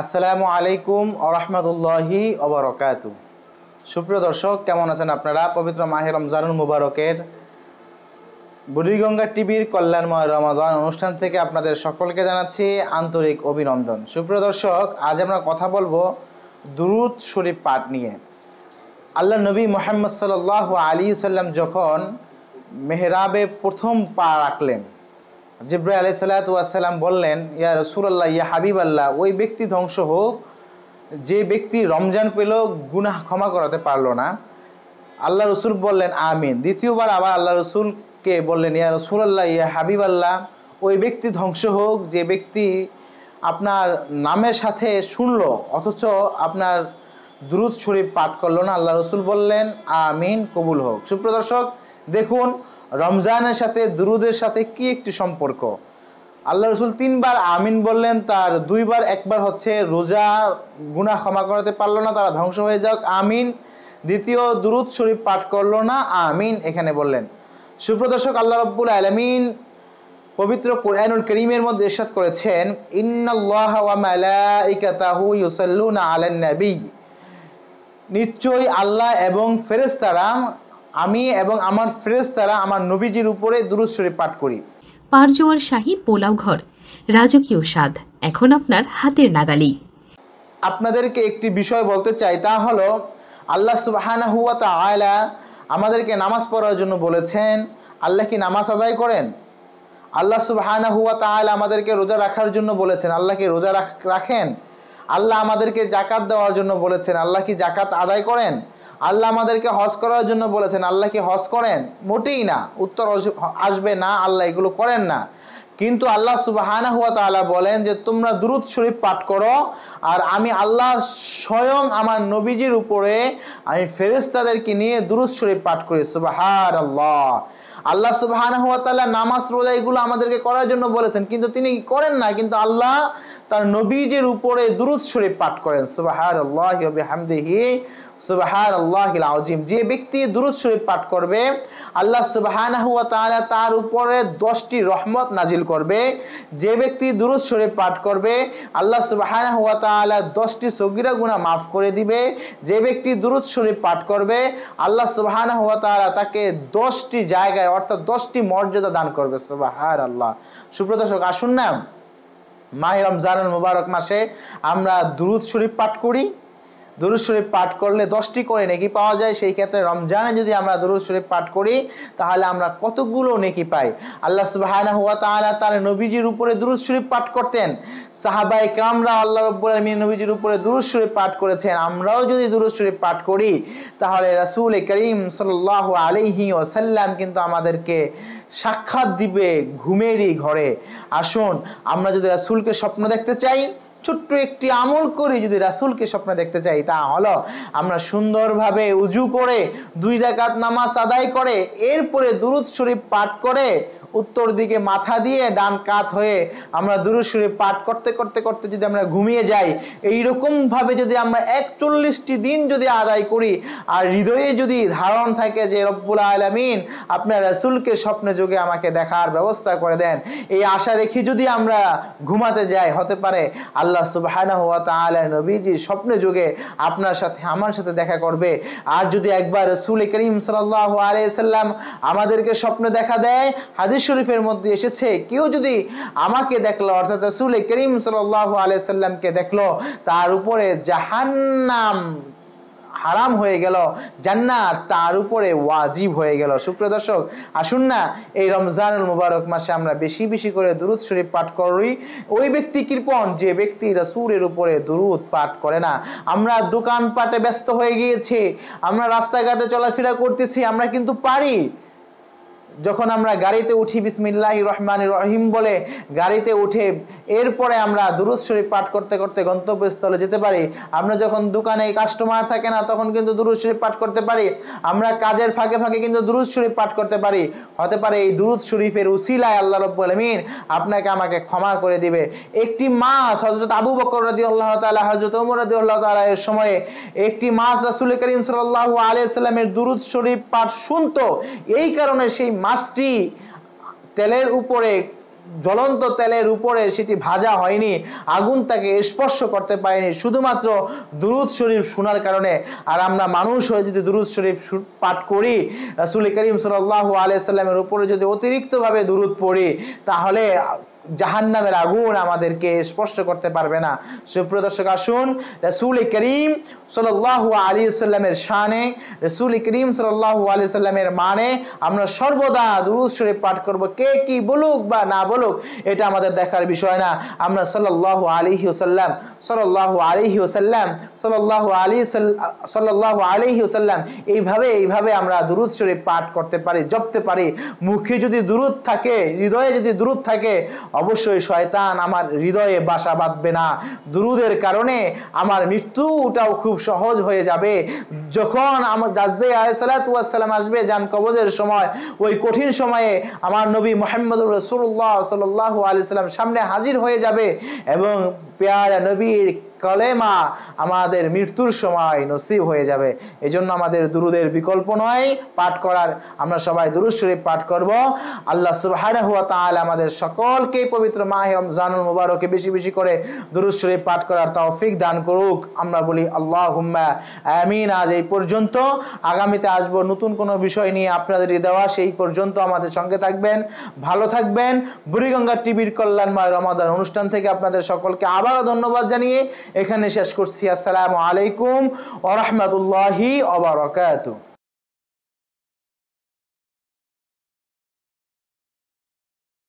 আসসালামু আলাইকুম ওয়া রাহমাতুল্লাহি ওয়া বারাকাতুহু। সুপ্রিয় দর্শক, কেমন আছেন আপনারা? পবিত্র মাহে রমজানুল মুবারকের বুড়িগঙ্গা টিভির কল্যাণময় রমাদান অনুষ্ঠান থেকে আপনাদের সকলকে জানাচ্ছি আন্তরিক অভিনন্দন। সুপ্রিয় দর্শক, আজ আমরা কথা বলবো দুরূদ শরীফ পাঠ নিয়ে। আল্লাহ নবী মুহাম্মদ সাল্লাল্লাহু আলাইহি সাল্লাম যখন মেহরাবে প্রথম পা রাখলেন, জিবরাইল আলাইহিস সালাতু ওয়াস সালাম বললেন, ইয়া রাসূলুল্লাহ, ইয়া হাবিবাল্লাহ, ওই ব্যক্তি ধ্বংস হোক যে ব্যক্তি রমজান পেল গুনাহ ক্ষমা করাতে পারলো না। আল্লাহ রসুল বললেন আমিন। দ্বিতীয়বার আবার আল্লাহ রসুলকে বললেন, ইয়া রাসূলুল্লাহ, ইয়া হাবিবাল্লাহ, ওই ব্যক্তি ধ্বংস হোক যে ব্যক্তি আপনার নামের সাথে শুনলো অথচ আপনার দুরূদ শরীফ পাঠ করলো না। আল্লাহ রসুল বললেন আমিন, কবুল হোক। সুপ্রিয় দর্শক, দেখুন রমজানের সাথে দুরূদের সাথে কি একটি সম্পর্ক। আল্লাহ রসুল তিনবার আমিন বললেন, তার দুইবার, একবার হচ্ছে রোজা গুনাহ ক্ষমা করাতে পারলো না, তারা ধ্বংস হয়ে যাক, আমিন। দ্বিতীয় দুরূদ শরীফ পাঠ করলো না, আমিন এখানে বললেন। সুপ্রিয় দর্শক, আল্লাহ রাব্বুল আলামিন পবিত্র কুরআনুল কারীমের মধ্যে ইরশাদ করেছেন, ইন্নাল্লাহা ওয়া মালাইকাতাহু ইউসাল্লুনা আলান নবী, নিশ্চয়ই আল্লাহ এবং ফেরেশতারা, আমি এবং আমার ফেরেশতারা আমার নবীজির উপরে দুরূদ শরীফ পাঠ করি। পারজোয়ার শাহী পোলাও ঘর, রাজকীয় স্বাদ এখন আপনার হাতের নাগালেই। আপনাদেরকে একটি বিষয় বলতে চাই, তা হলো আল্লাহ সুবহানাহু ওয়া তাআলা আমাদেরকে নামাজ পড়ার জন্য বলেছেন। আল্লাহ কি নামাজ আদায় করেন? আল্লাহ সুবহানাহু ওয়া তাআলা আমাদেরকে রোজা রাখার জন্য বলেছেন। আল্লাহ কি রোজা রাখেন? আল্লাহ আমাদেরকে যাকাত দেওয়ার জন্য বলেছেন। আল্লাহ কি যাকাত আদায় করেন? আল্লাহ আমাদেরকে হজ করার জন্য বলেছেন। আল্লাহ কি হজ করেন? মোটেই না। উত্তর আসবে না, আল্লাহ এগুলো করেন না। কিন্তু আল্লাহ সুবহানাহু ওয়া তাআলা বলেন যে তোমরা দুরূদ শরীফ পাঠ করো, আর আমি আল্লাহ স্বয়ং আমার নবীজির উপরে আমি ফেরেশতাদেরকে নিয়ে দুরূদ শরীফ পাঠ করি। সুবহানাল্লাহ। আল্লাহ সুবহানাহু ওয়া তাআলা নামাজ রোজা এগুলো আমাদেরকে করার জন্য বলেছেন, কিন্তু তিনি করেন না। কিন্তু আল্লাহ তার নবীজির উপরে দুরূদ শরীফ পাঠ করেন। সুবহানাল্লাহি ওয়া বিহামদিহি সুবহানাল্লাহিল আযীম। যে ব্যক্তি দুরূদ শরীফ পাঠ করবে, আল্লাহ সুবহানাহু ওয়া তাআলা তার উপরে 10টি রহমত নাজিল করবে। যে ব্যক্তি দুরূদ শরীফ পাঠ করবে, আল্লাহ সুবহানাহু ওয়া তাআলা 10টি সগীরা গুনাহ মাফ করে দিবে। যে ব্যক্তি দুরূদ শরীফ পাঠ করবে, আল্লাহ সুবহানাহু ওয়া তাআলা তাকে 10টি জায়গায় অর্থাৎ 10টি মর্যাদা দান করবে। সুবহানাল্লাহ। সুপ্রিয় দর্শক, আসুন না মাহে রমজানুল মুবারক মাসে আমরা দুরূদ শরীফ পাঠ করি। দুরূদ শরীফ পাঠ করলে 10টি করে নেকি পাওয়া যায়। সেই ক্ষেত্রে রমজানে যদি আমরা দুরূদ শরীফ পাঠ করি তাহলে আমরা কতগুলো নেকি পাই। আল্লাহ সুবহানাহু ওয়া তাআলা তার নবীজির উপরে দুরূদ শরীফ পাঠ করতেন। সাহাবায়ে কেরামরা আল্লাহ রাব্বুল আলামিন নবীজির উপরে দুরূদ শরীফ পাঠ করেছেন। আমরাও যদি দুরূদ শরীফ পাঠ করি তাহলে রাসূল করিম সাল্লাল্লাহু আলাইহি ওয়াসাল্লাম কিন্তু আমাদেরকে সাক্ষাৎ দিবে ঘুমেরই ঘরে। আসুন আমরা যদি রাসূলকে স্বপ্ন দেখতে চাই, ছোট্ট একটি আমল করি। যদি রাসূলকে স্বপ্ন দেখতে চাই, তা হলো আমরা সুন্দরভাবে উজু করে 2 রাকাত নামাজ আদায় করে এরপরে দুরূদ শরীফ পাঠ করে উত্তর দিকে মাথা দিয়ে ডান কাত হয়ে আমরা দুরূদ শরীফ পাঠ করতে করতে করতে যদি আমরা ঘুমিয়ে যাই, এইরকম ভাবে যদি আমরা 41টি দিন যদি আদায় করি, আর হৃদয়ে যদি ধারণ থাকে যে রব্বুল আলামিন আপনার রাসূলকে স্বপ্নে যোগে আমাকে দেখার ব্যবস্থা করে দেন, এই আশা রেখে যদি আমরা ঘুমাতে যাই, হতে পারে আল্লাহ সুবহানাহু ওয়া তাআলা নবীজি স্বপ্নে যোগে আপনার সাথে আমার সাথে দেখা করবে। আর যদি একবার রাসূল করিম সাল্লাল্লাহু আলাইহি সাল্লাম আমাদেরকে স্বপ্নে দেখা দেয়, হাদিস শরীফের মধ্যে এসেছে, কেউ যদি আমাকে দেখলো অর্থাৎ রাসূল করিম সাল্লাল্লাহু আলাইহি সাল্লামকে দেখলো, তার উপরে জাহান্নাম হারাম হয়ে গেল, জান্নাত তার উপরে ওয়াজিব হয়ে গেল। সুপ্রিয় দর্শক, আসুন না এই রমজানুল মুবারক মাসে আমরা বেশি বেশি করে দুরূদ শরীফ পাঠ করি। ওই ব্যক্তি কৃপণ যে ব্যক্তি রাসূলের উপরে দুরূদ পাঠ করে না। আমরা দোকানপাটে ব্যস্ত হয়ে গিয়েছি, আমরা রাস্তাঘাটে চলাফেরা করতেছি, আমরা কিন্তু পারি যখন আমরা গাড়িতে উঠি বিসমিল্লাহির রহমানির রহিম বলে গাড়িতে উঠে এরপরে আমরা দুরূদ শরীফ পাঠ করতে করতে গন্তব্যস্থলে যেতে পারি। আমরা যখন দোকানে কাস্টমার থাকে না তখন কিন্তু দুরূদ শরীফ পাঠ করতে পারি। আমরা কাজের ফাঁকে ফাঁকে কিন্তু দুরূদ শরীফ পাঠ করতে পারি। হতে পারে এই দুরূদ শরীফের উসিলায় আল্লাহ রাব্বুল আলামিন আপনাকে আমাকে ক্ষমা করে দিবে। একটি মাস হযরত আবু বকর রাদিয়াল্লাহু তাআলা, হযরত ওমর রাদিয়াল্লাহু তাআলা এর সময়ে একটি মাস রাসূল করিম সাল্লাল্লাহু আলাইহি সাল্লামের দুরূদ শরীফ পাঠ শুনতো। এই কারণে সেই মাসটি তেলের উপরে জ্বলন্ত তেলের উপরে সেটি ভাজা হয়নি, আগুন তাকে স্পর্শ করতে পারেনি, শুধুমাত্র দুরূদ শরীফ শোনার কারণে। আর আমরা মানুষ হয়ে যদি দুরূদ শরীফ পাঠ করি, রাসূল করিম সাল্লাল্লাহু আলাইহি সাল্লামের উপরে যদি অতিরিক্তভাবে দুরূদ পড়ি, তাহলে জাহান্নামের আগুন আমাদেরকে স্পর্শ করতে পারবে না। সুপ্রিয় দর্শক, আসুন রাসূল করিম সাল্লাল্লাহু আলাইহি সাল্লামের শানে, রাসূল করিম সাল্লাল্লাহু আলাইহি সাল্লামের মানে আমরা সর্বদা দুরূদ শরীফ পাঠ করব। কে কি বলুক বা না বলুক এটা আমাদের দেখার বিষয় না। আমরা সাল্লাল্লাহু আলাইহি ওয়াসাল্লাম সাল্লাল্লাহু আলাইহি ওয়াসাল্লাম সাল্লাল্লাহু আলাইহি ওয়াসাল্লাম এইভাবে আমরা দুরূদ শরীফ পাঠ করতে পারি, জপতে পারি। মুখে যদি দুরূদ থাকে, হৃদয়ে যদি দুরূদ থাকে, অবশ্যই শয়তান আমার হৃদয়ে বাসা বাঁধবে না। দুরূদের কারণে আমার মৃত্যুটাও খুব সহজ হয়ে যাবে। যখন আমার দাজ্জাল আলাইহিস সালাতু ওয়াস সালাম আসবে জান কবজের সময়, ওই কঠিন সময়ে আমার নবী মুহাম্মদুর রাসূলুল্লাহ সাল্লাল্লাহু আলাইহি সাল্লাম সামনে হাজির হয়ে যাবে এবং প্যারা নবীর কলেমা আমাদের মৃত্যুর সময় নসিব হয়ে যাবে। এজন্য আমাদের দুরূদের বিকল্প নয় পাঠ করার। আমরা সবাই দুরূদ শরীফ পাঠ করব। আল্লাহ সুবহানাহু ওয়া তাআলা আমাদের সকলকে পবিত্র মাহে রমজানুল মুবারকে বেশি বেশি করে দুরূদ শরীফ পাঠ করার তৌফিক দান করুক। আমরা বলি আল্লাহুম্মা আমিন। আজ এই পর্যন্ত, আগামীতে আসব নতুন কোনো বিষয় নিয়ে আপনাদের দেওয়া। সেই পর্যন্ত আমাদের সঙ্গে থাকবেন, ভালো থাকবেন। বুড়িগঙ্গা টিভির কল্যাণময় রমাদান অনুষ্ঠান থেকে আপনাদের সকলকে আবারও ধন্যবাদ জানিয়ে এখানে শেষ করছি। আসসালামু আলাইকুম ওয়া রাহমাতুল্লাহি ওয়া বারাকাতুহু।